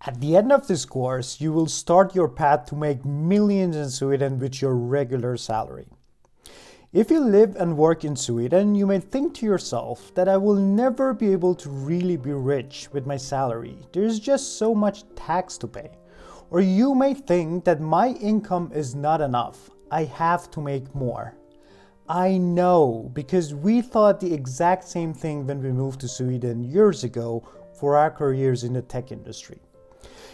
At the end of this course, you will start your path to make millions in Sweden with your regular salary. If you live and work in Sweden, you may think to yourself that I will never be able to really be rich with my salary. There's just so much tax to pay. Or you may think that my income is not enough. I have to make more. I know, because we thought the exact same thing when we moved to Sweden years ago for our careers in the tech industry.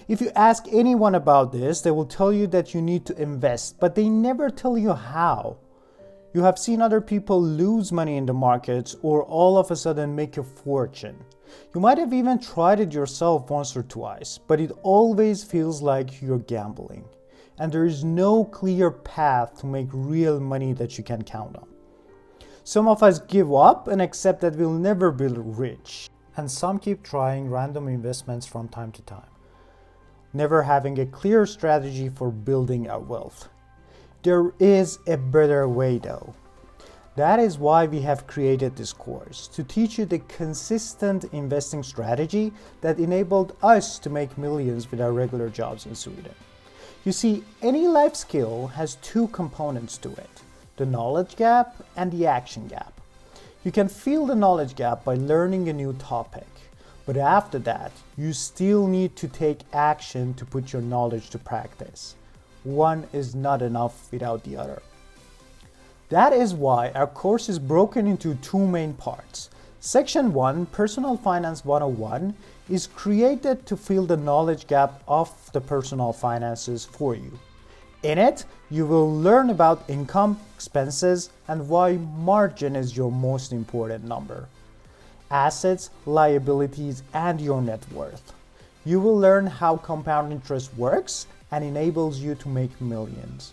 If you ask anyone about this, they will tell you that you need to invest, but they never tell you how. You have seen other people lose money in the markets or all of a sudden make a fortune. You might have even tried it yourself once or twice, but it always feels like you're gambling. And there is no clear path to make real money that you can count on. Some of us give up and accept that we'll never be rich. And some keep trying random investments from time to time, never having a clear strategy for building our wealth. There is a better way though. That is why we have created this course, to teach you the consistent investing strategy that enabled us to make millions with our regular jobs in Sweden. You see, any life skill has two components to it, the knowledge gap and the action gap. You can fill the knowledge gap by learning a new topic, but after that, you still need to take action to put your knowledge to practice. One is not enough without the other. That is why our course is broken into two main parts. Section 1, Personal Finance 101, is created to fill the knowledge gap of the personal finances for you. In it, you will learn about income, expenses, and why margin is your most important number. Assets, liabilities, and your net worth. You will learn how compound interest works and enables you to make millions,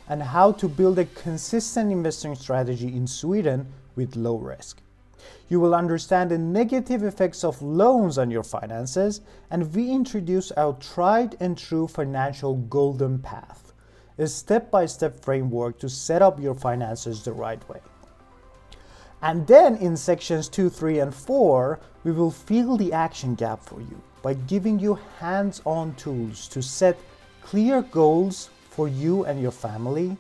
and how to build a consistent investing strategy in Sweden with low risk. You will understand the negative effects of loans on your finances, and we introduce our tried and true financial golden path, a step-by-step framework to set up your finances the right way. And then in sections 2, 3, and 4, we will fill the action gap for you by giving you hands-on tools to set clear goals for you and your family,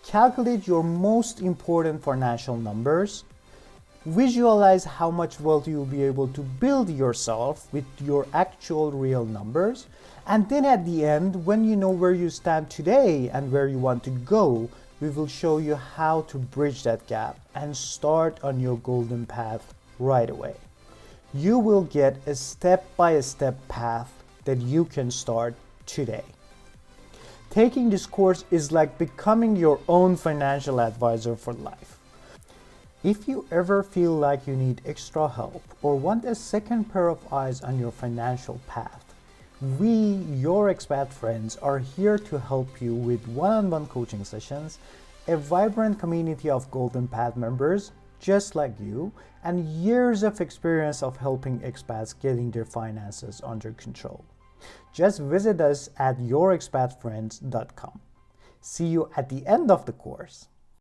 calculate your most important financial numbers, visualize how much wealth you will be able to build yourself with your actual real numbers, and then at the end, when you know where you stand today and where you want to go, we will show you how to bridge that gap and start on your golden path right away. You will get a step-by-step path that you can start today. Taking this course is like becoming your own financial advisor for life. If you ever feel like you need extra help or want a second pair of eyes on your financial path, we, your expat friends, are here to help you with one-on-one coaching sessions, a vibrant community of Golden Path members just like you, and years of experience of helping expats getting their finances under control. Just visit us at yourexpatfriends.com. See you at the end of the course.